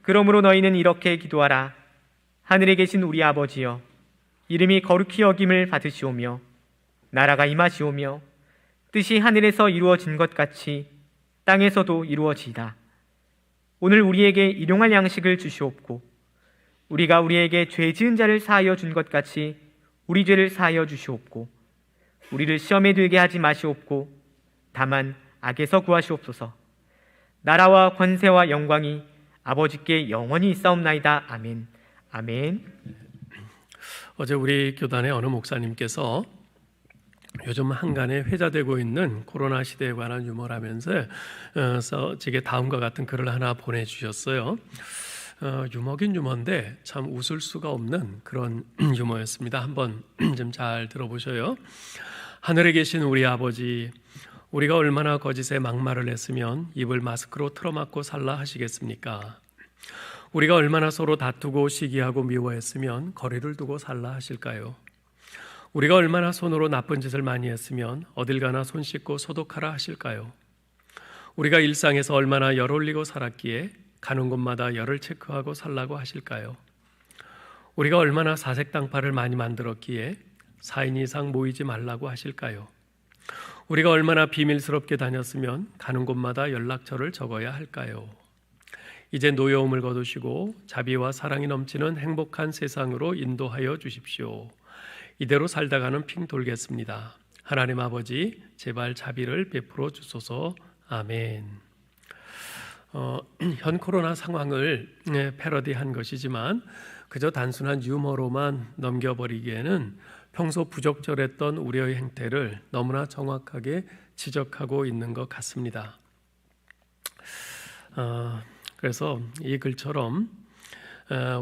그러므로 너희는 이렇게 기도하라. 하늘에 계신 우리 아버지여, 이름이 거룩히 여김을 받으시오며 나라가 임하시오며 뜻이 하늘에서 이루어진 것 같이 땅에서도 이루어지이다. 오늘 우리에게 일용할 양식을 주시옵고 우리가 우리에게 죄 지은 자를 사하여 준 것 같이 우리 죄를 사하여 주시옵고 우리를 시험에 들게 하지 마시옵고 다만 악에서 구하시옵소서. 나라와 권세와 영광이 아버지께 영원히 있사옵나이다. 아멘. 아멘. 어제 우리 교단의 어느 목사님께서 요즘 한간에 회자되고 있는 코로나 시대에 관한 유머라면서 제게 다음과 같은 글을 하나 보내주셨어요. 유머긴 유머인데 참 웃을 수가 없는 그런 유머였습니다. 한번 좀 잘 들어보셔요. 하늘에 계신 우리 아버지, 우리가 얼마나 거짓에 막말을 했으면 입을 마스크로 틀어막고 살라 하시겠습니까? 우리가 얼마나 서로 다투고 시기하고 미워했으면 거리를 두고 살라 하실까요? 우리가 얼마나 손으로 나쁜 짓을 많이 했으면 어딜 가나 손 씻고 소독하라 하실까요? 우리가 일상에서 얼마나 열 올리고 살았기에 가는 곳마다 열을 체크하고 살라고 하실까요? 우리가 얼마나 사색 당파를 많이 만들었기에 4인 이상 모이지 말라고 하실까요? 우리가 얼마나 비밀스럽게 다녔으면 가는 곳마다 연락처를 적어야 할까요? 이제 노여움을 거두시고 자비와 사랑이 넘치는 행복한 세상으로 인도하여 주십시오. 이대로 살다가는 핑 돌겠습니다. 하나님 아버지, 제발 자비를 베풀어 주소서. 아멘. 현 코로나 상황을 패러디한 것이지만 그저 단순한 유머로만 넘겨버리기에는 평소 부적절했던 우리의 행태를 너무나 정확하게 지적하고 있는 것 같습니다. 그래서 이 글처럼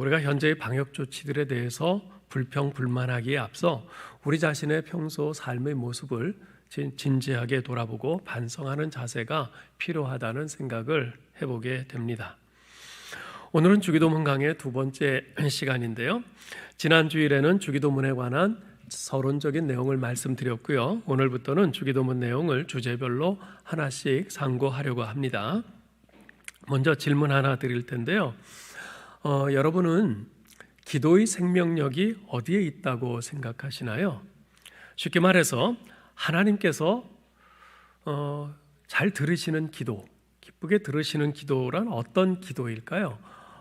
우리가 현재의 방역 조치들에 대해서 불평 불만하기에 앞서 우리 자신의 평소 삶의 모습을 진지하게 돌아보고 반성하는 자세가 필요하다는 생각을 해보게 됩니다. 오늘은 주기도문 강의 두 번째 시간인데요. 지난 주일에는 주기도문에 관한 서론적인 내용을 말씀드렸고요. 오늘부터는 주기도문 내용을 주제별로 하나씩 상고하려고 합니다. 먼저 질문 하나 드릴 텐데요. 여러분은 기도의 생명력이 어디에 있다고 생각하시나요? 쉽게 말해서 하나님께서 잘 들으시는 기도, 기쁘게 들으시는 기도란 어떤 기도일까요?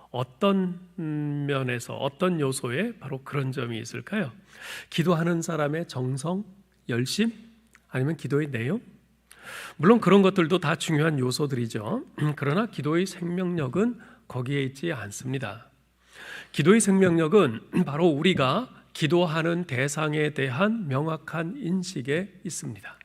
어떤 면에서, 어떤 요소에 바로 그런 점이 있을까요? 기도하는 사람의 정성, 열심, 아니면 기도의 내용? 물론 그런 것들도 다 중요한 요소들이죠. 그러나 기도의 생명력은 거기에 있지 않습니다. 기도의 생명력은 바로 우리가 기도하는 대상에 대한 명확한 인식에 있습니다.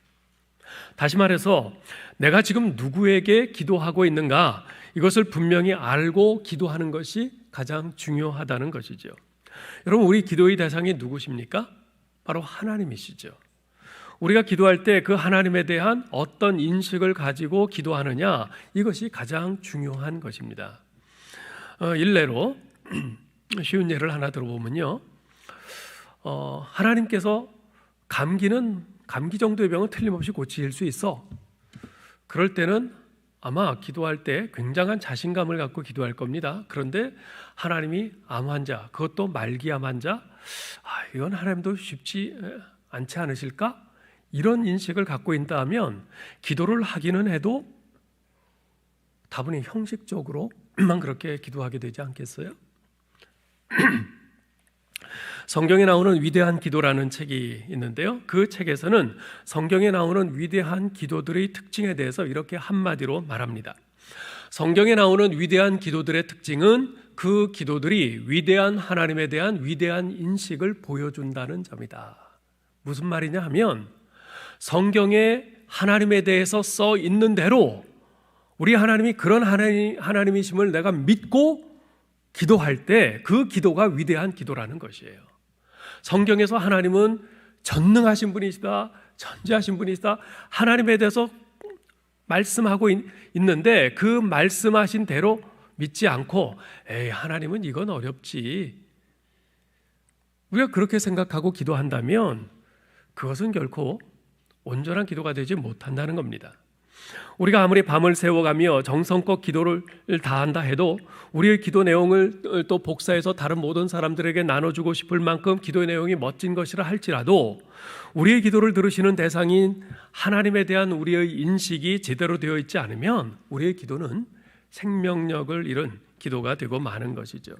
다시 말해서 내가 지금 누구에게 기도하고 있는가, 이것을 분명히 알고 기도하는 것이 가장 중요하다는 것이죠. 여러분, 우리 기도의 대상이 누구십니까? 바로 하나님이시죠. 우리가 기도할 때 그 하나님에 대한 어떤 인식을 가지고 기도하느냐, 이것이 가장 중요한 것입니다. 일례로 쉬운 예를 하나 들어보면요, 하나님께서 감기 정도의 병은 틀림없이 고칠 수 있어. 그럴 때는 아마 기도할 때 굉장한 자신감을 갖고 기도할 겁니다. 그런데 하나님이 암 환자, 그것도 말기암 환자, 이건 하나님도 쉽지 않지 않으실까? 이런 인식을 갖고 있다면 기도를 하기는 해도 다분히 형식적으로만 그렇게 기도하게 되지 않겠어요? 성경에 나오는 위대한 기도라는 책이 있는데요. 그 책에서는 성경에 나오는 위대한 기도들의 특징에 대해서 이렇게 한마디로 말합니다. 성경에 나오는 위대한 기도들의 특징은 그 기도들이 위대한 하나님에 대한 위대한 인식을 보여준다는 점이다. 무슨 말이냐 하면 성경에 하나님에 대해서 써 있는 대로 우리 하나님이 그런 하나님이심을 내가 믿고 기도할 때 그 기도가 위대한 기도라는 것이에요. 성경에서 하나님은 전능하신 분이시다, 전지하신 분이시다, 하나님에 대해서 말씀하고 있는데 그 말씀하신 대로 믿지 않고 하나님은 이건 어렵지, 우리가 그렇게 생각하고 기도한다면 그것은 결코 온전한 기도가 되지 못한다는 겁니다. 우리가 아무리 밤을 새워가며 정성껏 기도를 다한다 해도 우리의 기도 내용을 또 복사해서 다른 모든 사람들에게 나눠주고 싶을 만큼 기도의 내용이 멋진 것이라 할지라도 우리의 기도를 들으시는 대상인 하나님에 대한 우리의 인식이 제대로 되어 있지 않으면 우리의 기도는 생명력을 잃은 기도가 되고 마는 것이죠.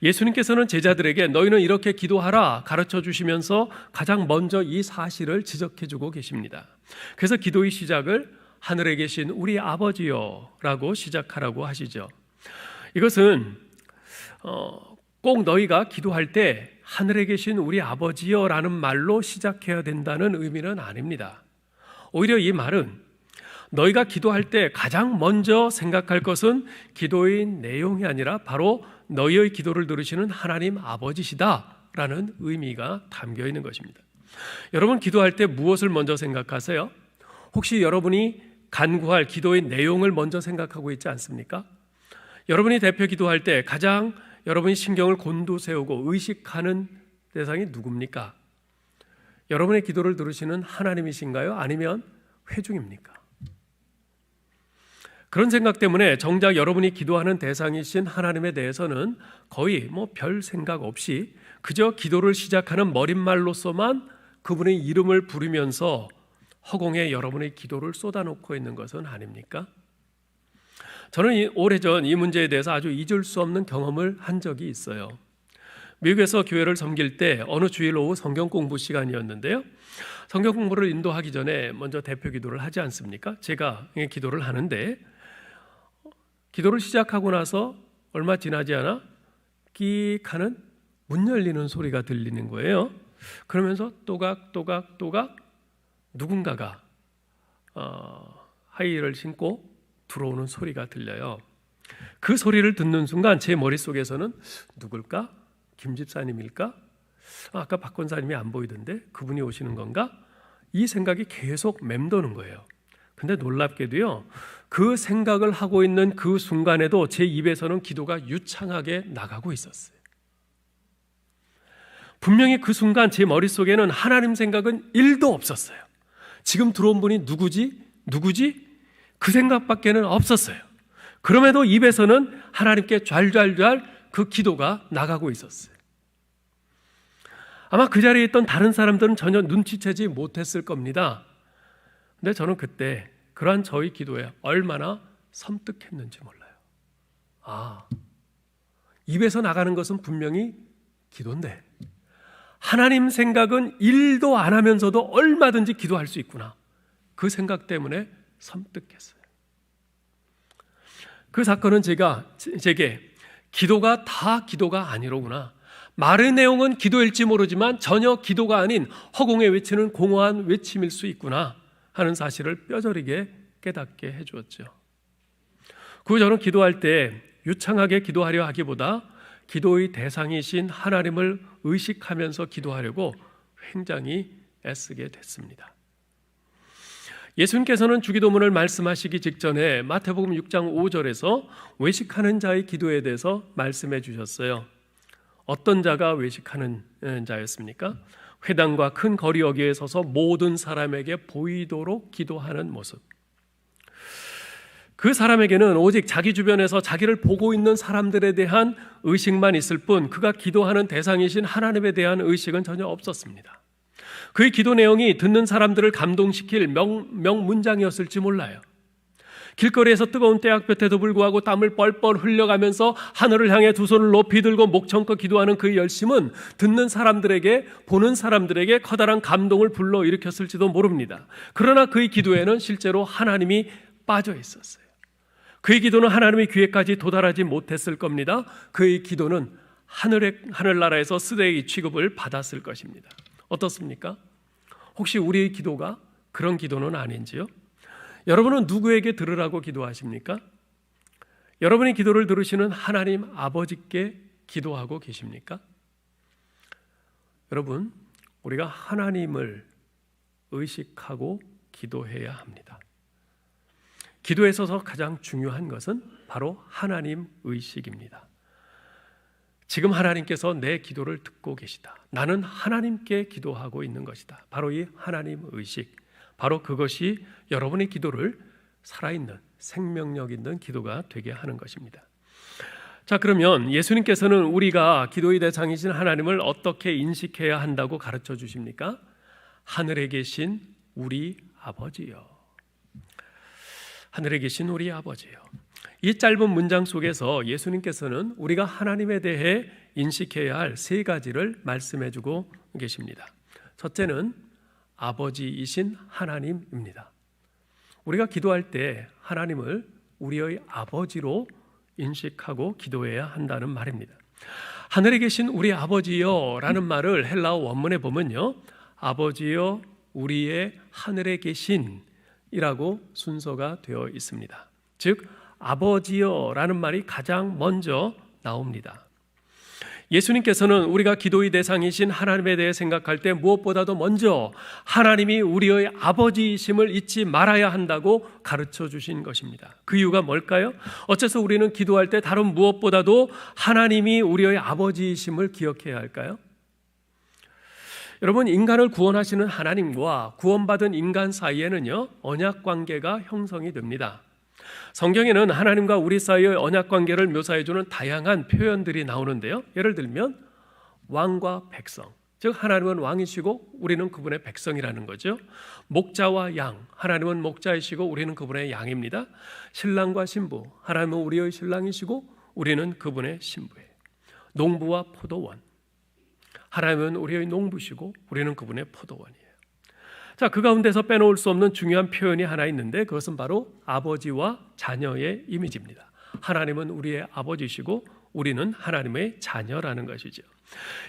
예수님께서는 제자들에게 너희는 이렇게 기도하라 가르쳐 주시면서 가장 먼저 이 사실을 지적해 주고 계십니다. 그래서 기도의 시작을 하늘에 계신 우리 아버지요 라고 시작하라고 하시죠. 이것은 꼭 너희가 기도할 때 하늘에 계신 우리 아버지요 라는 말로 시작해야 된다는 의미는 아닙니다. 오히려 이 말은 너희가 기도할 때 가장 먼저 생각할 것은 기도의 내용이 아니라 바로 너희의 기도를 들으시는 하나님 아버지시다라는 의미가 담겨 있는 것입니다. 여러분 기도할 때 무엇을 먼저 생각하세요? 혹시 여러분이 간구할 기도의 내용을 먼저 생각하고 있지 않습니까? 여러분이 대표 기도할 때 가장 여러분이 신경을 곤두세우고 의식하는 대상이 누굽니까? 여러분의 기도를 들으시는 하나님이신가요? 아니면 회중입니까? 그런 생각 때문에 정작 여러분이 기도하는 대상이신 하나님에 대해서는 거의 별 생각 없이 그저 기도를 시작하는 머릿말로서만 그분의 이름을 부르면서 허공에 여러분의 기도를 쏟아놓고 있는 것은 아닙니까? 저는 오래전 이 문제에 대해서 아주 잊을 수 없는 경험을 한 적이 있어요. 미국에서 교회를 섬길 때 어느 주일 오후 성경 공부 시간이었는데요. 성경 공부를 인도하기 전에 먼저 대표 기도를 하지 않습니까? 제가 기도를 하는데 기도를 시작하고 나서 얼마 지나지 않아 끽 하는 문 열리는 소리가 들리는 거예요. 그러면서 또각 누군가가 하이힐을 신고 들어오는 소리가 들려요. 그 소리를 듣는 순간 제 머릿속에서는 누굴까? 김 집사님일까? 아까 박 권사님이 안 보이던데 그분이 오시는 건가? 이 생각이 계속 맴도는 거예요. 근데 놀랍게도요, 그 생각을 하고 있는 그 순간에도 제 입에서는 기도가 유창하게 나가고 있었어요. 분명히 그 순간 제 머릿속에는 하나님 생각은 1도 없었어요. 지금 들어온 분이 누구지? 그 생각밖에는 없었어요. 그럼에도 입에서는 하나님께 좔좔좔 그 기도가 나가고 있었어요. 아마 그 자리에 있던 다른 사람들은 전혀 눈치채지 못했을 겁니다. 근데 저는 그때 그러한 저희 기도에 얼마나 섬뜩했는지 몰라요. 입에서 나가는 것은 분명히 기도인데 하나님 생각은 1도 안 하면서도 얼마든지 기도할 수 있구나. 그 생각 때문에 섬뜩했어요. 그 사건은 제게 기도가 다 기도가 아니로구나. 말의 내용은 기도일지 모르지만 전혀 기도가 아닌 허공에 외치는 공허한 외침일 수 있구나 하는 사실을 뼈저리게 깨닫게 해주었죠. 그 저는 기도할 때 유창하게 기도하려 하기보다 기도의 대상이신 하나님을 의식하면서 기도하려고 굉장히 애쓰게 됐습니다. 예수님께서는 주기도문을 말씀하시기 직전에 마태복음 6장 5절에서 외식하는 자의 기도에 대해서 말씀해 주셨어요. 어떤 자가 외식하는 자였습니까? 회당과 큰 거리 어귀에 서서 모든 사람에게 보이도록 기도하는 모습. 그 사람에게는 오직 자기 주변에서 자기를 보고 있는 사람들에 대한 의식만 있을 뿐 그가 기도하는 대상이신 하나님에 대한 의식은 전혀 없었습니다. 그의 기도 내용이 듣는 사람들을 감동시킬 명문장이었을지 몰라요. 길거리에서 뜨거운 때학볕에도 불구하고 땀을 뻘뻘 흘려가면서 하늘을 향해 두 손을 높이 들고 목청껏 기도하는 그의 열심은 듣는 사람들에게, 보는 사람들에게 커다란 감동을 불러일으켰을지도 모릅니다. 그러나 그의 기도에는 실제로 하나님이 빠져 있었어요. 그의 기도는 하나님의 귀에까지 도달하지 못했을 겁니다. 그의 기도는 하늘나라에서 쓰레기 취급을 받았을 것입니다. 어떻습니까? 혹시 우리의 기도가 그런 기도는 아닌지요? 여러분은 누구에게 들으라고 기도하십니까? 여러분의 기도를 들으시는 하나님 아버지께 기도하고 계십니까? 여러분, 우리가 하나님을 의식하고 기도해야 합니다. 기도에 있어서 가장 중요한 것은 바로 하나님 의식입니다. 지금 하나님께서 내 기도를 듣고 계시다. 나는 하나님께 기도하고 있는 것이다. 바로 이 하나님 의식, 바로 그것이 여러분의 기도를 살아있는 생명력 있는 기도가 되게 하는 것입니다. 자, 그러면 예수님께서는 우리가 기도의 대상이신 하나님을 어떻게 인식해야 한다고 가르쳐 주십니까? 하늘에 계신 우리 아버지요. 하늘에 계신 우리 아버지요. 이 짧은 문장 속에서 예수님께서는 우리가 하나님에 대해 인식해야 할 세 가지를 말씀해 주고 계십니다. 첫째는 아버지이신 하나님입니다. 우리가 기도할 때 하나님을 우리의 아버지로 인식하고 기도해야 한다는 말입니다. 하늘에 계신 우리 아버지여 라는 말을 헬라어 원문에 보면요, 아버지여 우리의 하늘에 계신 이라고 순서가 되어 있습니다. 즉 아버지여 라는 말이 가장 먼저 나옵니다. 예수님께서는 우리가 기도의 대상이신 하나님에 대해 생각할 때 무엇보다도 먼저 하나님이 우리의 아버지이심을 잊지 말아야 한다고 가르쳐 주신 것입니다. 그 이유가 뭘까요? 어째서 우리는 기도할 때 다른 무엇보다도 하나님이 우리의 아버지이심을 기억해야 할까요? 여러분, 인간을 구원하시는 하나님과 구원받은 인간 사이에는요, 언약 관계가 형성이 됩니다. 성경에는 하나님과 우리 사이의 언약 관계를 묘사해주는 다양한 표현들이 나오는데요, 예를 들면 왕과 백성, 즉 하나님은 왕이시고 우리는 그분의 백성이라는 거죠. 목자와 양, 하나님은 목자이시고 우리는 그분의 양입니다. 신랑과 신부, 하나님은 우리의 신랑이시고 우리는 그분의 신부예요. 농부와 포도원, 하나님은 우리의 농부시고 우리는 그분의 포도원이에요. 자, 그 가운데서 빼놓을 수 없는 중요한 표현이 하나 있는데 그것은 바로 아버지와 자녀의 이미지입니다. 하나님은 우리의 아버지시고 우리는 하나님의 자녀라는 것이죠.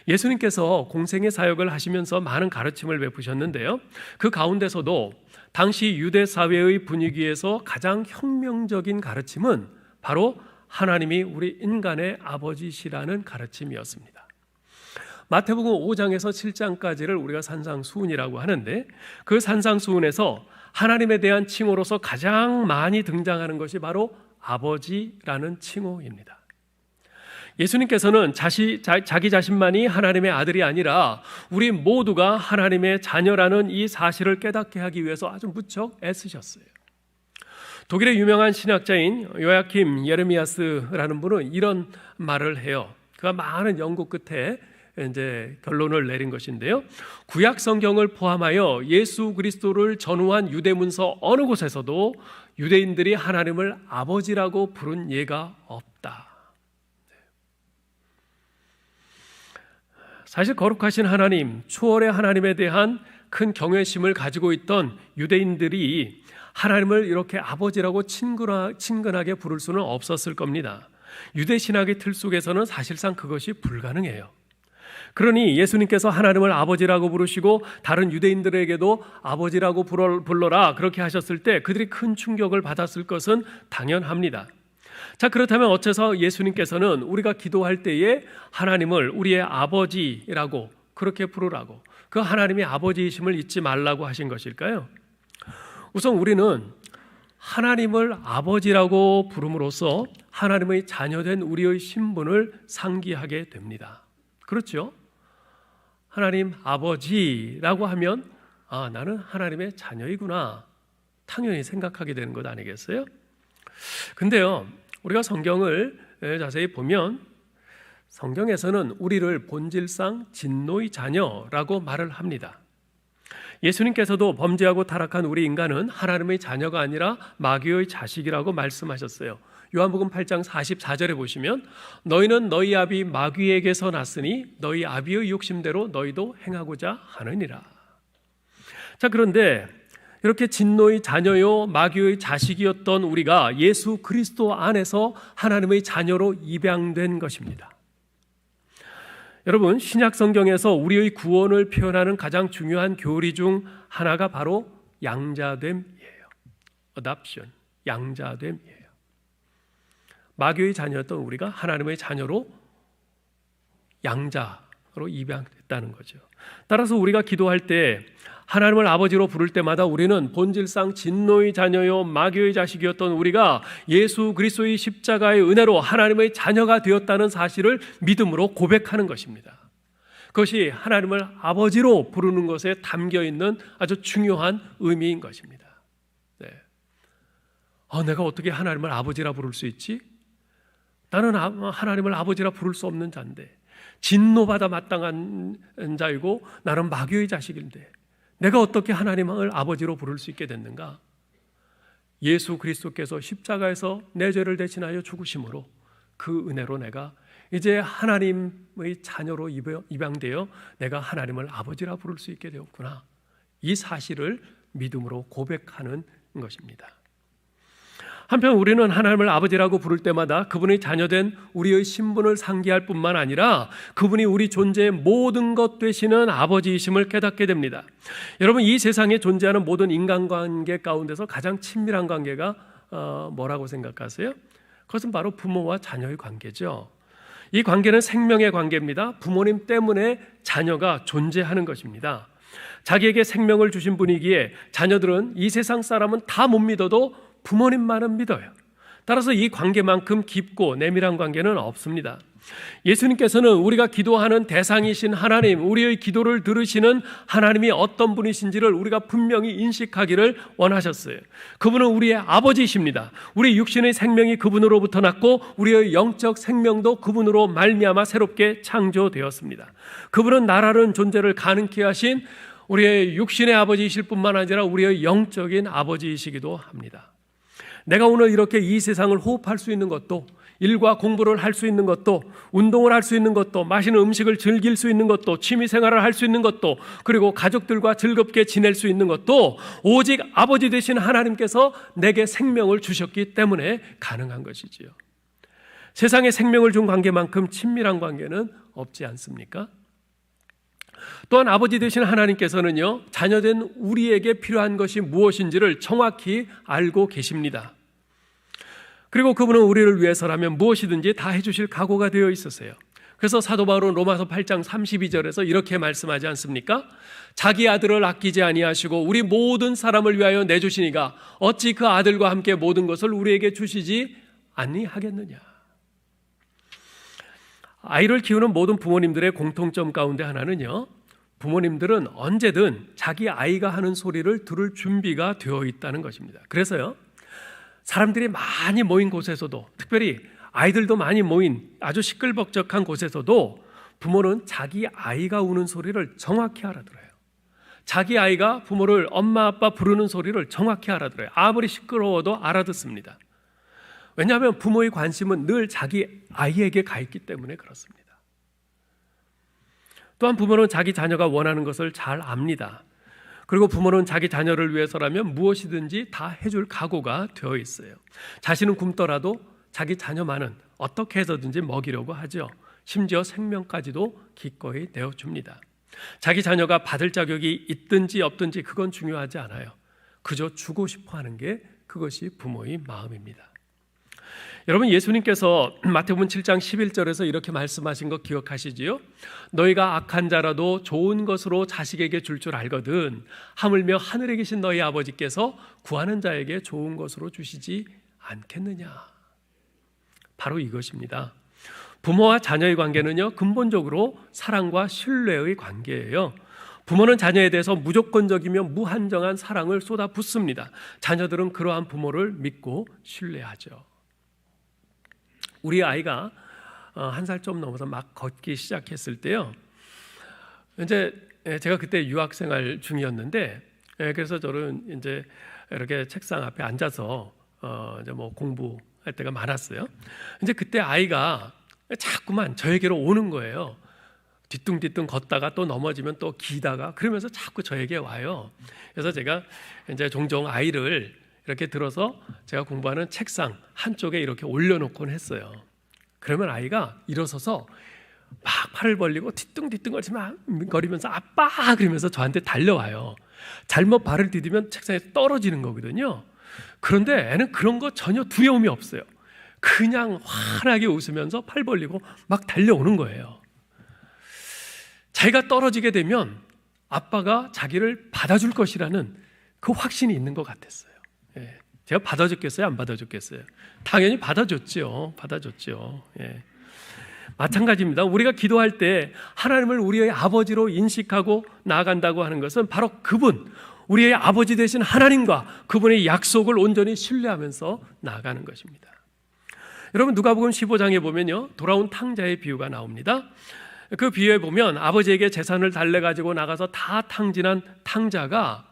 예수님께서 공생의 사역을 하시면서 많은 가르침을 베푸셨는데요, 그 가운데서도 당시 유대 사회의 분위기에서 가장 혁명적인 가르침은 바로 하나님이 우리 인간의 아버지시라는 가르침이었습니다. 마태복음 5장에서 7장까지를 우리가 산상수훈이라고 하는데 그 산상수훈에서 하나님에 대한 칭호로서 가장 많이 등장하는 것이 바로 아버지라는 칭호입니다. 예수님께서는 자기 자신만이 하나님의 아들이 아니라 우리 모두가 하나님의 자녀라는 이 사실을 깨닫게 하기 위해서 아주 무척 애쓰셨어요. 독일의 유명한 신학자인 요아킴 예레미야스라는 분은 이런 말을 해요. 그가 많은 연구 끝에 이제 결론을 내린 것인데요, 구약 성경을 포함하여 예수 그리스도를 전후한 유대 문서 어느 곳에서도 유대인들이 하나님을 아버지라고 부른 예가 없다. 사실 거룩하신 하나님, 초월의 하나님에 대한 큰 경외심을 가지고 있던 유대인들이 하나님을 이렇게 아버지라고 친근하게 부를 수는 없었을 겁니다. 유대 신학의 틀 속에서는 사실상 그것이 불가능해요. 그러니 예수님께서 하나님을 아버지라고 부르시고 다른 유대인들에게도 아버지라고 불러라 그렇게 하셨을 때 그들이 큰 충격을 받았을 것은 당연합니다. 자, 그렇다면 어째서 예수님께서는 우리가 기도할 때에 하나님을 우리의 아버지라고 그렇게 부르라고, 그 하나님이 아버지이심을 잊지 말라고 하신 것일까요? 우선 우리는 하나님을 아버지라고 부름으로써 하나님의 자녀된 우리의 신분을 상기하게 됩니다. 그렇죠? 하나님 아버지라고 하면 나는 하나님의 자녀이구나 당연히 생각하게 되는 것 아니겠어요? 근데요, 우리가 성경을 자세히 보면 성경에서는 우리를 본질상 진노의 자녀라고 말을 합니다. 예수님께서도 범죄하고 타락한 우리 인간은 하나님의 자녀가 아니라 마귀의 자식이라고 말씀하셨어요. 요한복음 8장 44절에 보시면 너희는 너희 아비 마귀에게서 났으니 너희 아비의 욕심대로 너희도 행하고자 하느니라. 자, 그런데 이렇게 진노의 자녀요 마귀의 자식이었던 우리가 예수 그리스도 안에서 하나님의 자녀로 입양된 것입니다. 여러분, 신약 성경에서 우리의 구원을 표현하는 가장 중요한 교리 중 하나가 바로 양자됨이에요. adoption, 양자됨이에요. 마귀의 자녀였던 우리가 하나님의 자녀로 양자로 입양됐다는 거죠. 따라서 우리가 기도할 때 하나님을 아버지로 부를 때마다 우리는 본질상 진노의 자녀요 마귀의 자식이었던 우리가 예수 그리스도의 십자가의 은혜로 하나님의 자녀가 되었다는 사실을 믿음으로 고백하는 것입니다. 그것이 하나님을 아버지로 부르는 것에 담겨 있는 아주 중요한 의미인 것입니다. 네. 내가 어떻게 하나님을 아버지라 부를 수 있지? 나는 하나님을 아버지라 부를 수 없는 자인데, 진노받아 마땅한 자이고 나는 마귀의 자식인데 내가 어떻게 하나님을 아버지로 부를 수 있게 됐는가? 예수 그리스도께서 십자가에서 내 죄를 대신하여 죽으심으로 그 은혜로 내가 이제 하나님의 자녀로 입양되어 내가 하나님을 아버지라 부를 수 있게 되었구나. 이 사실을 믿음으로 고백하는 것입니다. 한편 우리는 하나님을 아버지라고 부를 때마다 그분의 자녀된 우리의 신분을 상기할 뿐만 아니라 그분이 우리 존재의 모든 것 되시는 아버지이심을 깨닫게 됩니다. 여러분, 이 세상에 존재하는 모든 인간관계 가운데서 가장 친밀한 관계가 뭐라고 생각하세요? 그것은 바로 부모와 자녀의 관계죠. 이 관계는 생명의 관계입니다. 부모님 때문에 자녀가 존재하는 것입니다. 자기에게 생명을 주신 분이기에 자녀들은 이 세상 사람은 다 못 믿어도 부모님만은 믿어요. 따라서 이 관계만큼 깊고 내밀한 관계는 없습니다. 예수님께서는 우리가 기도하는 대상이신 하나님, 우리의 기도를 들으시는 하나님이 어떤 분이신지를 우리가 분명히 인식하기를 원하셨어요. 그분은 우리의 아버지이십니다. 우리 육신의 생명이 그분으로부터 났고 우리의 영적 생명도 그분으로 말미암아 새롭게 창조되었습니다. 그분은 나라는 존재를 가능케 하신 우리의 육신의 아버지이실 뿐만 아니라 우리의 영적인 아버지이시기도 합니다. 내가 오늘 이렇게 이 세상을 호흡할 수 있는 것도, 일과 공부를 할 수 있는 것도, 운동을 할 수 있는 것도, 맛있는 음식을 즐길 수 있는 것도, 취미생활을 할 수 있는 것도, 그리고 가족들과 즐겁게 지낼 수 있는 것도 오직 아버지 되신 하나님께서 내게 생명을 주셨기 때문에 가능한 것이지요. 세상에 생명을 준 관계만큼 친밀한 관계는 없지 않습니까? 또한 아버지 되신 하나님께서는요, 자녀된 우리에게 필요한 것이 무엇인지를 정확히 알고 계십니다. 그리고 그분은 우리를 위해서라면 무엇이든지 다 해주실 각오가 되어 있었어요. 그래서 사도 바울은 로마서 8장 32절에서 이렇게 말씀하지 않습니까? 자기 아들을 아끼지 아니하시고 우리 모든 사람을 위하여 내주시니가 어찌 그 아들과 함께 모든 것을 우리에게 주시지 아니하겠느냐. 아이를 키우는 모든 부모님들의 공통점 가운데 하나는요, 부모님들은 언제든 자기 아이가 하는 소리를 들을 준비가 되어 있다는 것입니다. 그래서요, 사람들이 많이 모인 곳에서도, 특별히 아이들도 많이 모인 아주 시끌벅적한 곳에서도 부모는 자기 아이가 우는 소리를 정확히 알아들어요. 자기 아이가 부모를 엄마 아빠 부르는 소리를 정확히 알아들어요. 아무리 시끄러워도 알아듣습니다. 왜냐하면 부모의 관심은 늘 자기 아이에게 가 있기 때문에 그렇습니다. 또한 부모는 자기 자녀가 원하는 것을 잘 압니다. 그리고 부모는 자기 자녀를 위해서라면 무엇이든지 다 해줄 각오가 되어 있어요. 자신은 굶더라도 자기 자녀만은 어떻게 해서든지 먹이려고 하죠. 심지어 생명까지도 기꺼이 내어줍니다. 자기 자녀가 받을 자격이 있든지 없든지 그건 중요하지 않아요. 그저 주고 싶어 하는 게 그것이 부모의 마음입니다. 여러분, 예수님께서 마태복음 7장 11절에서 이렇게 말씀하신 거 기억하시지요? 너희가 악한 자라도 좋은 것으로 자식에게 줄 줄 알거든 하물며 하늘에 계신 너희 아버지께서 구하는 자에게 좋은 것으로 주시지 않겠느냐. 바로 이것입니다. 부모와 자녀의 관계는요, 근본적으로 사랑과 신뢰의 관계예요. 부모는 자녀에 대해서 무조건적이며 무한정한 사랑을 쏟아붓습니다. 자녀들은 그러한 부모를 믿고 신뢰하죠. 우리 아이가 1살 좀 넘어서 막 걷기 시작했을 때요, 이제 제가 그때 유학생활 중이었는데, 그래서 저는 이제 이렇게 책상 앞에 앉아서 이제 뭐 공부할 때가 많았어요. 이제 그때 아이가 자꾸만 저에게로 오는 거예요. 뒤뚱뒤뚱 걷다가 또 넘어지면 또 기다가, 그러면서 자꾸 저에게 와요. 그래서 제가 이제 종종 아이를 이렇게 들어서 제가 공부하는 책상 한쪽에 이렇게 올려놓곤 했어요. 그러면 아이가 일어서서 막 팔을 벌리고 뒤뚱뒤뚱 거리면서 아빠 그러면서 저한테 달려와요. 잘못 발을 디디면 책상에 떨어지는 거거든요. 그런데 애는 그런 거 전혀 두려움이 없어요. 그냥 환하게 웃으면서 팔 벌리고 막 달려오는 거예요. 자기가 떨어지게 되면 아빠가 자기를 받아줄 것이라는 그 확신이 있는 것 같았어요. 제가 받아줬겠어요? 안 받아줬겠어요? 당연히 받아줬죠. 예. 마찬가지입니다. 우리가 기도할 때 하나님을 우리의 아버지로 인식하고 나아간다고 하는 것은 바로 그분, 우리의 아버지 되신 하나님과 그분의 약속을 온전히 신뢰하면서 나아가는 것입니다. 여러분, 누가복음 15장에 보면요, 돌아온 탕자의 비유가 나옵니다. 그 비유에 보면 아버지에게 재산을 달래 가지고 나가서 다 탕진한 탕자가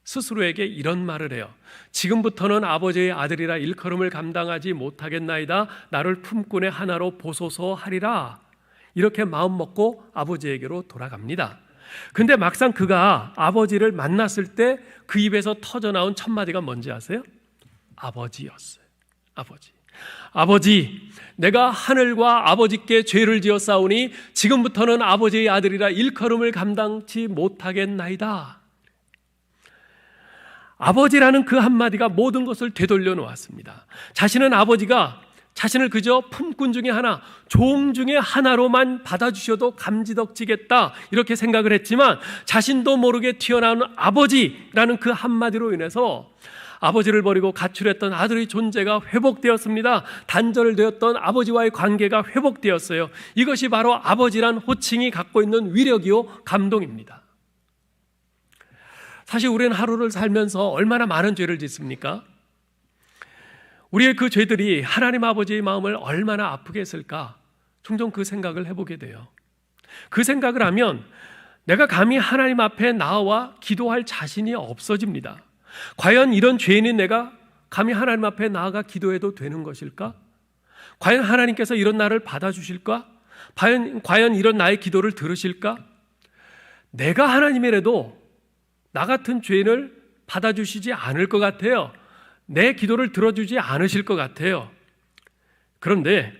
스스로에게 이런 말을 해요. 지금부터는 아버지의 아들이라 일컬음을 감당하지 못하겠나이다. 나를 품꾼의 하나로 보소서 하리라. 이렇게 마음 먹고 아버지에게로 돌아갑니다. 근데 막상 그가 아버지를 만났을 때 그 입에서 터져나온 첫 마디가 뭔지 아세요? 아버지였어요. 아버지, 내가 하늘과 아버지께 죄를 지었사오니 지금부터는 아버지의 아들이라 일컬음을 감당치 못하겠나이다. 아버지라는 그 한마디가 모든 것을 되돌려 놓았습니다. 자신은 아버지가 자신을 그저 품꾼 중에 하나, 종 중에 하나로만 받아주셔도 감지덕지겠다 이렇게 생각을 했지만 자신도 모르게 튀어나온 아버지라는 그 한마디로 인해서 아버지를 버리고 가출했던 아들의 존재가 회복되었습니다. 단절되었던 아버지와의 관계가 회복되었어요. 이것이 바로 아버지란 호칭이 갖고 있는 위력이요 감동입니다. 사실 우리는 하루를 살면서 얼마나 많은 죄를 짓습니까? 우리의 그 죄들이 하나님 아버지의 마음을 얼마나 아프게 했을까? 종종 그 생각을 해보게 돼요. 그 생각을 하면 내가 감히 하나님 앞에 나와 기도할 자신이 없어집니다. 과연 이런 죄인인 내가 감히 하나님 앞에 나아가 기도해도 되는 것일까? 과연 하나님께서 이런 나를 받아주실까? 과연 이런 나의 기도를 들으실까? 내가 하나님이라도 나 같은 죄인을 받아주시지 않을 것 같아요. 내 기도를 들어주지 않으실 것 같아요. 그런데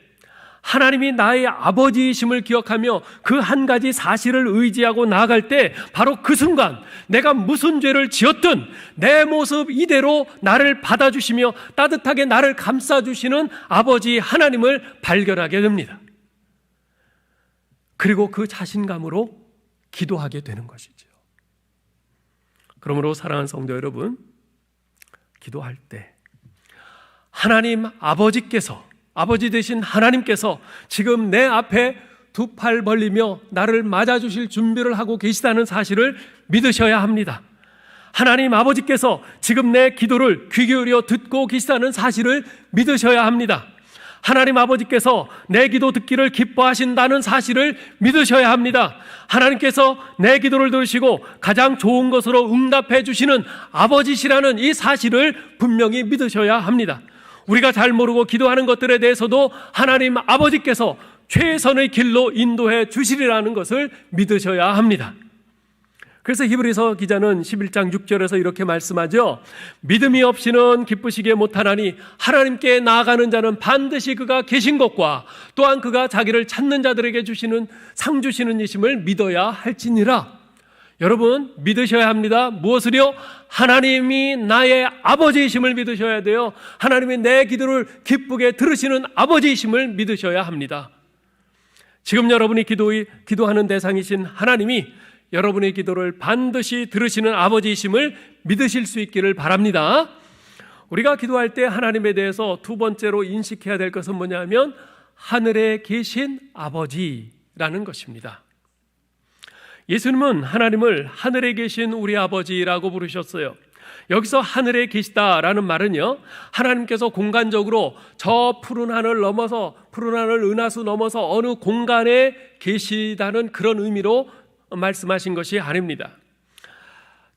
하나님이 나의 아버지이심을 기억하며 그 한 가지 사실을 의지하고 나아갈 때 바로 그 순간 내가 무슨 죄를 지었든 내 모습 이대로 나를 받아주시며 따뜻하게 나를 감싸주시는 아버지 하나님을 발견하게 됩니다. 그리고 그 자신감으로 기도하게 되는 것이죠. 그러므로 사랑하는 성도 여러분, 기도할 때 하나님 아버지께서, 아버지 되신 하나님께서 지금 내 앞에 두 팔 벌리며 나를 맞아주실 준비를 하고 계시다는 사실을 믿으셔야 합니다. 하나님 아버지께서 지금 내 기도를 귀 기울여 듣고 계시다는 사실을 믿으셔야 합니다. 하나님 아버지께서 내 기도 듣기를 기뻐하신다는 사실을 믿으셔야 합니다. 하나님께서 내 기도를 들으시고 가장 좋은 것으로 응답해 주시는 아버지시라는 이 사실을 분명히 믿으셔야 합니다. 우리가 잘 모르고 기도하는 것들에 대해서도 하나님 아버지께서 최선의 길로 인도해 주시리라는 것을 믿으셔야 합니다. 그래서 히브리서 기자는 11장 6절에서 이렇게 말씀하죠. 믿음이 없이는 기쁘시게 못하나니 하나님께 나아가는 자는 반드시 그가 계신 것과 또한 그가 자기를 찾는 자들에게 주시는 상 주시는 이심을 믿어야 할지니라. 여러분, 믿으셔야 합니다. 무엇을요? 하나님이 나의 아버지이심을 믿으셔야 돼요. 하나님이 내 기도를 기쁘게 들으시는 아버지이심을 믿으셔야 합니다. 지금 여러분이 기도하는 대상이신 하나님이 여러분의 기도를 반드시 들으시는 아버지이심을 믿으실 수 있기를 바랍니다. 우리가 기도할 때 하나님에 대해서 두 번째로 인식해야 될 것은 뭐냐면 하늘에 계신 아버지라는 것입니다. 예수님은 하나님을 하늘에 계신 우리 아버지라고 부르셨어요. 여기서 하늘에 계시다라는 말은요, 하나님께서 공간적으로 저 푸른 하늘 넘어서, 푸른 하늘 은하수 넘어서 어느 공간에 계시다는 그런 의미로 말씀하신 것이 아닙니다.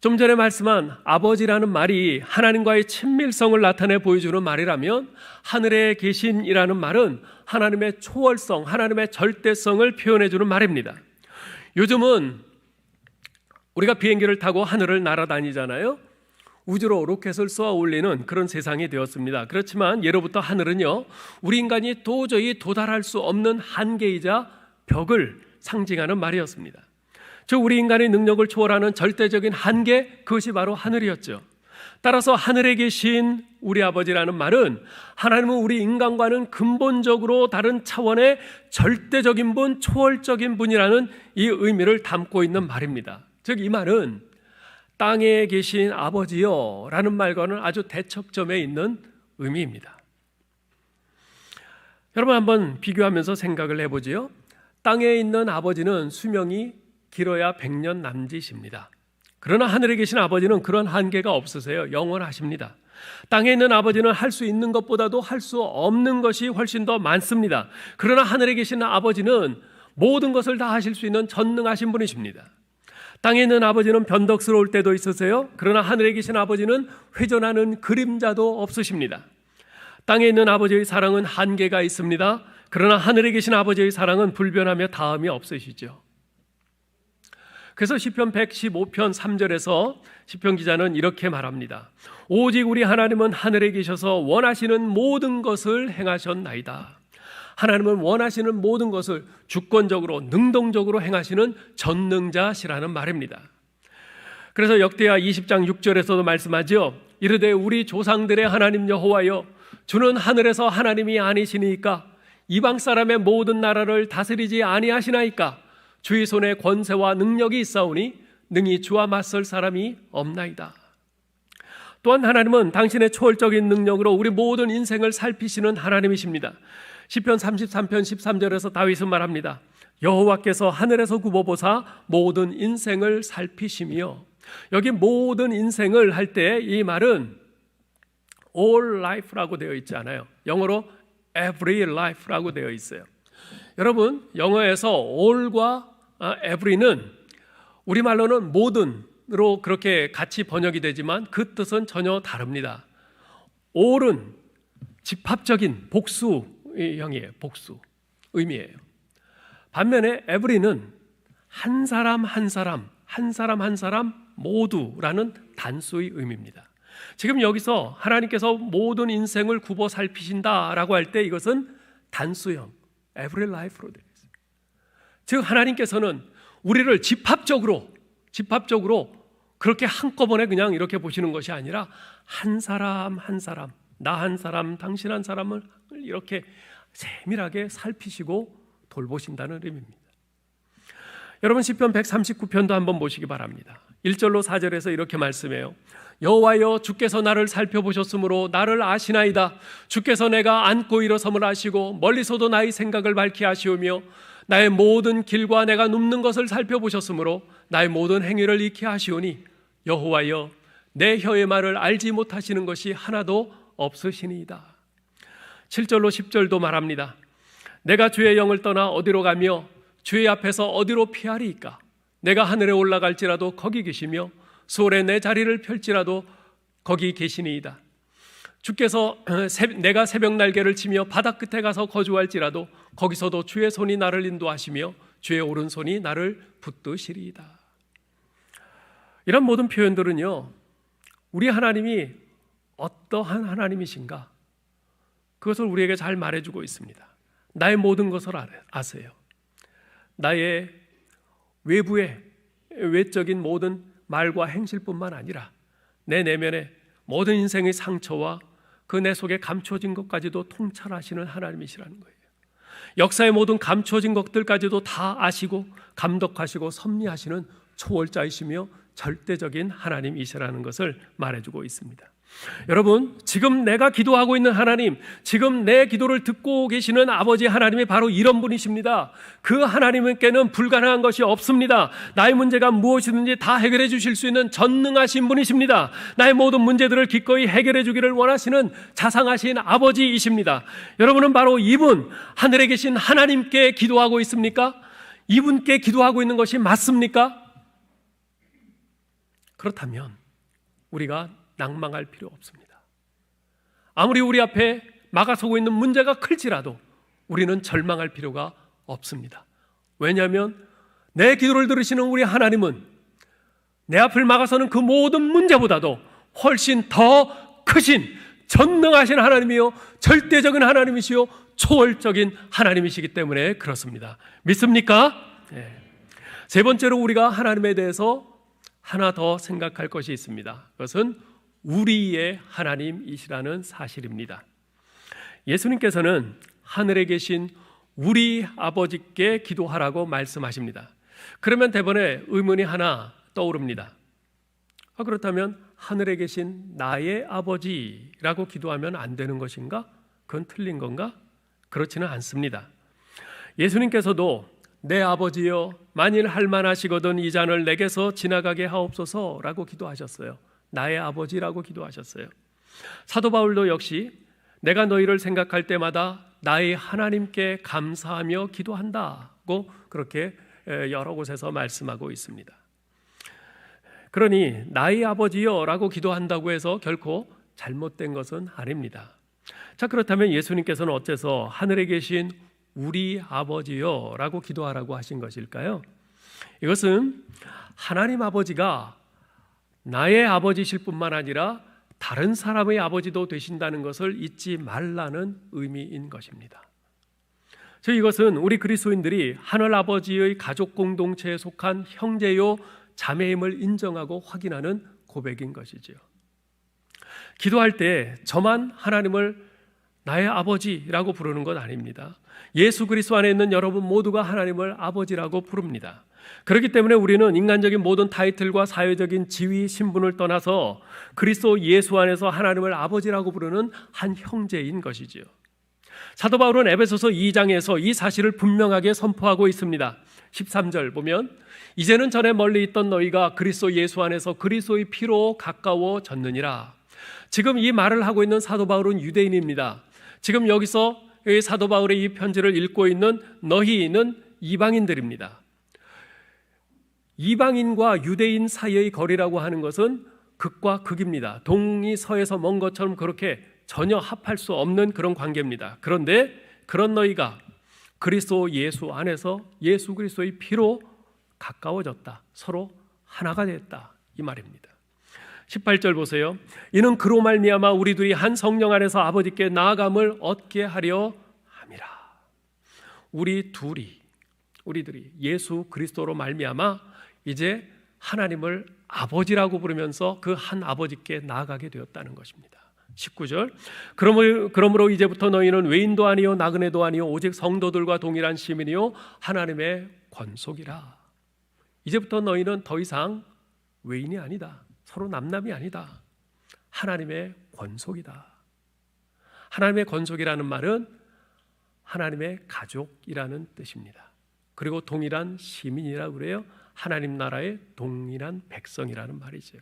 좀 전에 말씀한 아버지라는 말이 하나님과의 친밀성을 나타내 보여주는 말이라면 하늘에 계신이라는 말은 하나님의 초월성, 하나님의 절대성을 표현해 주는 말입니다. 요즘은 우리가 비행기를 타고 하늘을 날아다니잖아요. 우주로 로켓을 쏘아 올리는 그런 세상이 되었습니다. 그렇지만 예로부터 하늘은요, 우리 인간이 도저히 도달할 수 없는 한계이자 벽을 상징하는 말이었습니다. 즉 우리 인간의 능력을 초월하는 절대적인 한계, 그것이 바로 하늘이었죠. 따라서 하늘에 계신 우리 아버지라는 말은 하나님은 우리 인간과는 근본적으로 다른 차원의 절대적인 분, 초월적인 분이라는 이 의미를 담고 있는 말입니다. 즉 이 말은 땅에 계신 아버지요 라는 말과는 아주 대척점에 있는 의미입니다. 여러분 한번 비교하면서 생각을 해보지요. 땅에 있는 아버지는 수명이 길어야 100년 남짓입니다. 그러나 하늘에 계신 아버지는 그런 한계가 없으세요. 영원하십니다. 땅에 있는 아버지는 할 수 있는 것보다도 할 수 없는 것이 훨씬 더 많습니다. 그러나 하늘에 계신 아버지는 모든 것을 다 하실 수 있는 전능하신 분이십니다. 땅에 있는 아버지는 변덕스러울 때도 있으세요. 그러나 하늘에 계신 아버지는 회전하는 그림자도 없으십니다. 땅에 있는 아버지의 사랑은 한계가 있습니다. 그러나 하늘에 계신 아버지의 사랑은 불변하며 다함이 없으시죠. 그래서 시편 115편 3절에서 시편 기자는 이렇게 말합니다. 오직 우리 하나님은 하늘에 계셔서 원하시는 모든 것을 행하셨나이다. 하나님은 원하시는 모든 것을 주권적으로 능동적으로 행하시는 전능자시라는 말입니다. 그래서 역대하 20장 6절에서도 말씀하죠. 이르되 우리 조상들의 하나님 여호와여, 주는 하늘에서 하나님이 아니시니까 이방 사람의 모든 나라를 다스리지 아니하시나이까. 주의 손에 권세와 능력이 있사오니 능히 주와 맞설 사람이 없나이다. 또한 하나님은 당신의 초월적인 능력으로 우리 모든 인생을 살피시는 하나님이십니다. 시편 33편 13절에서 다윗은 말합니다. 여호와께서 하늘에서 굽어보사 모든 인생을 살피시며, 여기 모든 인생을 할 때 이 말은 all life라고 되어 있지 않아요. 영어로 every life라고 되어 있어요. 여러분, 영어에서 all과 every는 우리말로는 모든으로 그렇게 같이 번역이 되지만 그 뜻은 전혀 다릅니다. all은 집합적인 복수형이에요. 복수 의미예요. 반면에 every는 한 사람 한 사람, 한 사람 한 사람 모두라는 단수의 의미입니다. 지금 여기서 하나님께서 모든 인생을 굽어 살피신다라고 할 때 이것은 단수형 every life로 되어 있어요. 즉 하나님께서는 우리를 집합적으로 그렇게 한꺼번에 그냥 이렇게 보시는 것이 아니라 한 사람 한 사람, 나 한 사람, 당신 한 사람을 이렇게 세밀하게 살피시고 돌보신다는 의미입니다. 여러분, 시편 139편도 한번 보시기 바랍니다. 1절로 4절에서 이렇게 말씀해요. 여호와여, 주께서 나를 살펴보셨으므로 나를 아시나이다. 주께서 내가 앉고 일어섬을 아시고 멀리서도 나의 생각을 밝히 아시오며 나의 모든 길과 내가 눕는 것을 살펴보셨으므로 나의 모든 행위를 익히 아시오니 여호와여, 내 혀의 말을 알지 못하시는 것이 하나도 없으시니이다. 7절로 10절도 말합니다. 내가 주의 영을 떠나 어디로 가며 주의 앞에서 어디로 피하리이까. 내가 하늘에 올라갈지라도 거기 계시며 수월에 내 자리를 펼지라도 거기 계시니이다. 주께서 내가 새벽 날개를 치며 바다 끝에 가서 거주할지라도 거기서도 주의 손이 나를 인도하시며 주의 오른손이 나를 붙드시리이다. 이런 모든 표현들은요, 우리 하나님이 어떠한 하나님이신가, 그것을 우리에게 잘 말해주고 있습니다. 나의 모든 것을 아세요. 나의 외부의 외적인 모든 말과 행실뿐만 아니라 내 내면의 모든 인생의 상처와 그 내 속에 감춰진 것까지도 통찰하시는 하나님이시라는 거예요. 역사의 모든 감춰진 것들까지도 다 아시고 감독하시고 섭리하시는 초월자이시며 절대적인 하나님이시라는 것을 말해주고 있습니다. 여러분, 지금 내가 기도하고 있는 하나님, 지금 내 기도를 듣고 계시는 아버지 하나님이 바로 이런 분이십니다. 그 하나님께는 불가능한 것이 없습니다. 나의 문제가 무엇이든지 다 해결해 주실 수 있는 전능하신 분이십니다. 나의 모든 문제들을 기꺼이 해결해 주기를 원하시는 자상하신 아버지이십니다. 여러분은 바로 이분, 하늘에 계신 하나님께 기도하고 있습니까? 이분께 기도하고 있는 것이 맞습니까? 그렇다면 우리가 낭망할 필요 없습니다. 아무리 우리 앞에 막아서고 있는 문제가 클지라도 우리는 절망할 필요가 없습니다. 왜냐하면 내 기도를 들으시는 우리 하나님은 내 앞을 막아서는 그 모든 문제보다도 훨씬 더 크신 전능하신 하나님이요, 절대적인 하나님이시요, 초월적인 하나님이시기 때문에 그렇습니다. 믿습니까? 네. 세 번째로 우리가 하나님에 대해서 하나 더 생각할 것이 있습니다. 그것은 우리의 하나님이시라는 사실입니다. 예수님께서는 하늘에 계신 우리 아버지께 기도하라고 말씀하십니다. 그러면 대번에 의문이 하나 떠오릅니다. 그렇다면 하늘에 계신 나의 아버지라고 기도하면 안 되는 것인가? 그건 틀린 건가? 그렇지는 않습니다. 예수님께서도 내 아버지여 만일 할만하시거든 이 잔을 내게서 지나가게 하옵소서라고 기도하셨어요. 나의 아버지라고 기도하셨어요. 사도 바울도 역시 내가 너희를 생각할 때마다 나의 하나님께 감사하며 기도한다고 그렇게 여러 곳에서 말씀하고 있습니다. 그러니 나의 아버지여 라고 기도한다고 해서 결코 잘못된 것은 아닙니다. 자, 그렇다면 예수님께서는 어째서 하늘에 계신 우리 아버지여 라고 기도하라고 하신 것일까요? 이것은 하나님 아버지가 나의 아버지실 뿐만 아니라 다른 사람의 아버지도 되신다는 것을 잊지 말라는 의미인 것입니다. 이것은 우리 그리스도인들이 하늘 아버지의 가족 공동체에 속한 형제요 자매임을 인정하고 확인하는 고백인 것이지요. 기도할 때 저만 하나님을 나의 아버지라고 부르는 것 아닙니다. 예수 그리스도 안에 있는 여러분 모두가 하나님을 아버지라고 부릅니다. 그렇기 때문에 우리는 인간적인 모든 타이틀과 사회적인 지위, 신분을 떠나서 그리스도 예수 안에서 하나님을 아버지라고 부르는 한 형제인 것이지요. 사도 바울은 에베소서 2장에서 이 사실을 분명하게 선포하고 있습니다. 13절 보면 이제는 전에 멀리 있던 너희가 그리스도 예수 안에서 그리스도의 피로 가까워졌느니라. 지금 이 말을 하고 있는 사도 바울은 유대인입니다. 지금 여기서 사도 바울의 이 편지를 읽고 있는 너희는 이방인들입니다. 이방인과 유대인 사이의 거리라고 하는 것은 극과 극입니다. 동이 서에서 먼 것처럼 그렇게 전혀 합할 수 없는 그런 관계입니다. 그런데 그런 너희가 그리스도 예수 안에서 예수 그리스도의 피로 가까워졌다. 서로 하나가 됐다. 이 말입니다. 18절 보세요. 이는 그로 말미암아 우리들이 한 성령 안에서 아버지께 나아감을 얻게 하려 함이라. 우리들이 예수 그리스도로 말미암아 이제 하나님을 아버지라고 부르면서 그 한 아버지께 나아가게 되었다는 것입니다. 19절 그러므로 이제부터 너희는 외인도 아니요 나그네도 아니요 오직 성도들과 동일한 시민이요 하나님의 권속이라. 이제부터 너희는 더 이상 외인이 아니다. 서로 남남이 아니다. 하나님의 권속이다. 하나님의 권속이라는 말은 하나님의 가족이라는 뜻입니다. 그리고 동일한 시민이라고 그래요. 하나님 나라의 동일한 백성이라는 말이죠.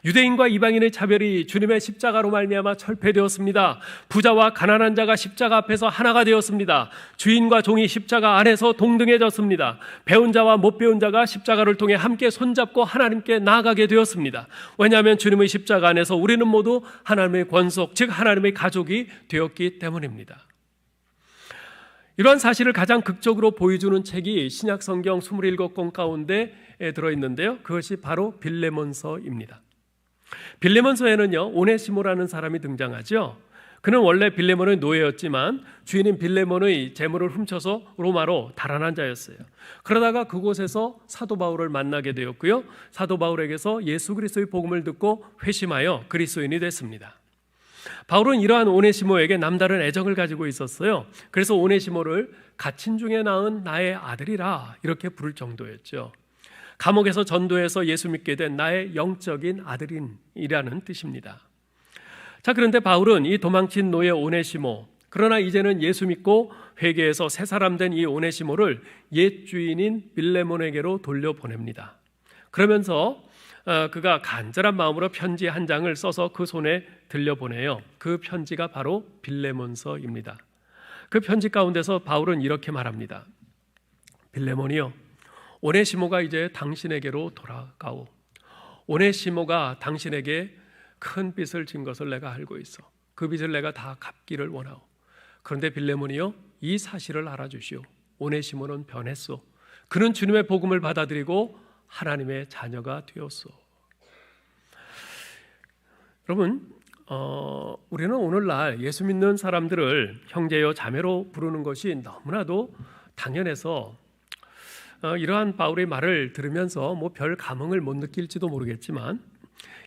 유대인과 이방인의 차별이 주님의 십자가로 말미암아 철폐되었습니다. 부자와 가난한 자가 십자가 앞에서 하나가 되었습니다. 주인과 종이 십자가 안에서 동등해졌습니다. 배운 자와 못 배운 자가 십자가를 통해 함께 손잡고 하나님께 나아가게 되었습니다. 왜냐하면 주님의 십자가 안에서 우리는 모두 하나님의 권속, 즉 하나님의 가족이 되었기 때문입니다. 이러한 사실을 가장 극적으로 보여주는 책이 신약 성경 27권 가운데 들어있는데요. 그것이 바로 빌레몬서입니다. 빌레몬서에는요, 오네시모라는 사람이 등장하죠. 그는 원래 빌레몬의 노예였지만 주인인 빌레몬의 재물을 훔쳐서 로마로 달아난 자였어요. 그러다가 그곳에서 사도 바울을 만나게 되었고요. 사도 바울에게서 예수 그리스도의 복음을 듣고 회심하여 그리스도인이 됐습니다. 바울은 이러한 오네시모에게 남다른 애정을 가지고 있었어요. 그래서 오네시모를 갇힌 중에 낳은 나의 아들이라 이렇게 부를 정도였죠. 감옥에서 전도해서 예수 믿게 된 나의 영적인 아들이라는 뜻입니다. 자, 그런데 바울은 이 도망친 노예 오네시모, 그러나 이제는 예수 믿고 회개해서 새 사람 된 이 오네시모를 옛 주인인 빌레몬에게로 돌려보냅니다. 그러면서 그가 간절한 마음으로 편지 한 장을 써서 그 손에 들려보내요. 그 편지가 바로 빌레몬서입니다. 그 편지 가운데서 바울은 이렇게 말합니다. 빌레몬이여, 오네시모가 이제 당신에게로 돌아가오. 오네시모가 당신에게 큰 빚을 진 것을 내가 알고 있어. 그 빚을 내가 다 갚기를 원하오. 그런데 빌레몬이여, 이 사실을 알아주시오. 오네시모는 변했소. 그는 주님의 복음을 받아들이고 하나님의 자녀가 되었소. 여러분, 우리는 오늘날 예수 믿는 사람들을 형제요 자매로 부르는 것이 너무나도 당연해서 이러한 바울의 말을 들으면서 뭐 별 감흥을 못 느낄지도 모르겠지만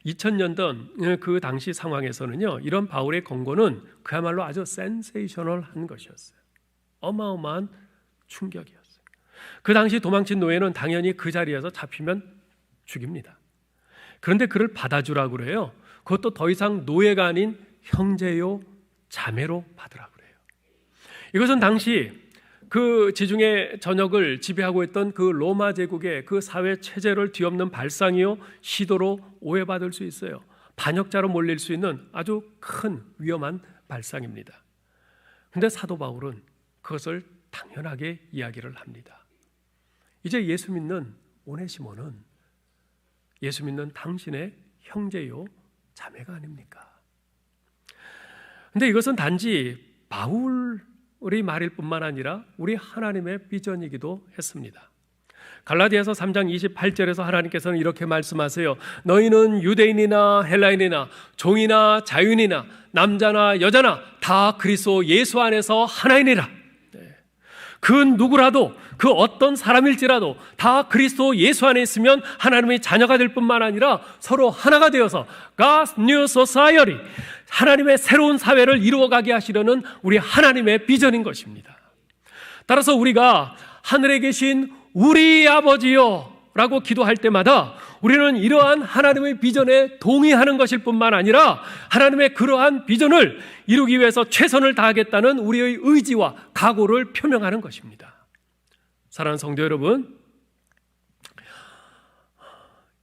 2000년 그 당시 상황에서는요, 이런 바울의 권고는 그야말로 아주 센세이셔널한 것이었어요. 어마어마한 충격이었어요. 그 당시 도망친 노예는 당연히 그 자리에서 잡히면 죽입니다. 그런데 그를 받아주라고 그래요. 그것도 더 이상 노예가 아닌 형제요 자매로 받으라고 그래요. 이것은 당시 그 지중해 전역을 지배하고 있던 그 로마 제국의 그 사회 체제를 뒤엎는 발상이요 시도로 오해받을 수 있어요. 반역자로 몰릴 수 있는 아주 큰 위험한 발상입니다. 그런데 사도 바울은 그것을 당연하게 이야기를 합니다. 이제 예수 믿는 오네시모는 예수 믿는 당신의 형제요 자매가 아닙니까? 그런데 이것은 단지 바울의 말일 뿐만 아니라 우리 하나님의 비전이기도 했습니다. 갈라디아서 3장 28절에서 하나님께서는 이렇게 말씀하세요. 너희는 유대인이나 헬라인이나 종이나 자유인이나 남자나 여자나 다 그리스도 예수 안에서 하나이니라. 그 누구라도 그 어떤 사람일지라도 다 그리스도 예수 안에 있으면 하나님의 자녀가 될 뿐만 아니라 서로 하나가 되어서 God's New Society, 하나님의 새로운 사회를 이루어가게 하시려는 우리 하나님의 비전인 것입니다. 따라서 우리가 하늘에 계신 우리 아버지요 라고 기도할 때마다 우리는 이러한 하나님의 비전에 동의하는 것일 뿐만 아니라 하나님의 그러한 비전을 이루기 위해서 최선을 다하겠다는 우리의 의지와 각오를 표명하는 것입니다. 사랑하는 성도 여러분,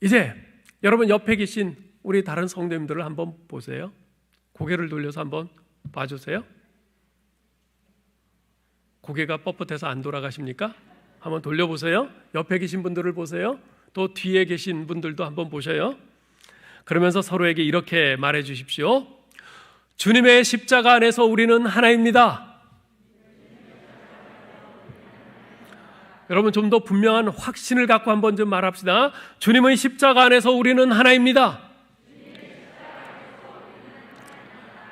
이제 여러분 옆에 계신 우리 다른 성도님들을 한번 보세요. 고개를 돌려서 한번 봐주세요. 고개가 뻣뻣해서 안 돌아가십니까? 한번 돌려보세요. 옆에 계신 분들을 보세요. 또 뒤에 계신 분들도 한번 보셔요. 그러면서 서로에게 이렇게 말해 주십시오. 주님의 십자가 안에서 우리는 하나입니다. 여러분 좀 더 분명한 확신을 갖고 한번 좀 말합시다. 주님의 십자가 안에서 우리는 하나입니다.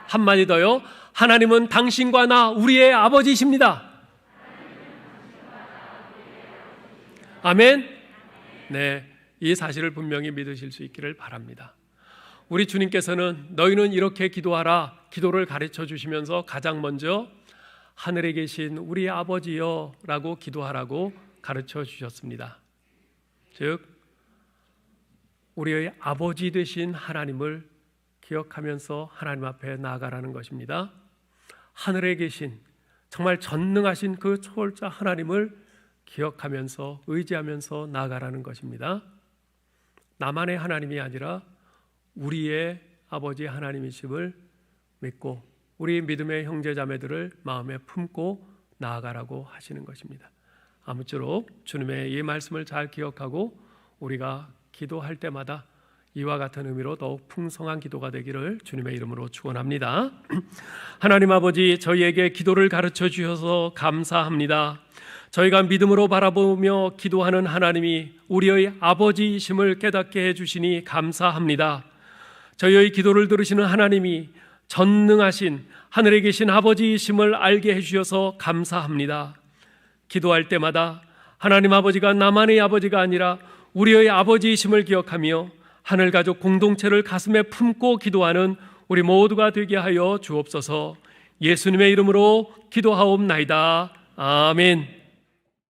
한마디 더요. 하나님은 당신과 나 우리의 아버지이십니다. 아멘. 네, 이 사실을 분명히 믿으실 수 있기를 바랍니다. 우리 주님께서는 너희는 이렇게 기도하라 기도를 가르쳐 주시면서 가장 먼저 하늘에 계신 우리 아버지여 라고 기도하라고 가르쳐 주셨습니다. 즉 우리의 아버지 되신 하나님을 기억하면서 하나님 앞에 나아가라는 것입니다. 하늘에 계신 정말 전능하신 그 초월자 하나님을 기억하면서 의지하면서 나아가라는 것입니다. 나만의 하나님이 아니라 우리의 아버지 하나님이심을 믿고 우리 믿음의 형제자매들을 마음에 품고 나아가라고 하시는 것입니다. 아무쪼록 주님의 이 말씀을 잘 기억하고 우리가 기도할 때마다 이와 같은 의미로 더욱 풍성한 기도가 되기를 주님의 이름으로 축원합니다. 하나님 아버지, 저희에게 기도를 가르쳐 주셔서 감사합니다. 저희가 믿음으로 바라보며 기도하는 하나님이 우리의 아버지이심을 깨닫게 해주시니 감사합니다. 저희의 기도를 들으시는 하나님이 전능하신 하늘에 계신 아버지이심을 알게 해주셔서 감사합니다. 기도할 때마다 하나님 아버지가 나만의 아버지가 아니라 우리의 아버지이심을 기억하며 하늘가족 공동체를 가슴에 품고 기도하는 우리 모두가 되게 하여 주옵소서. 예수님의 이름으로 기도하옵나이다. 아멘.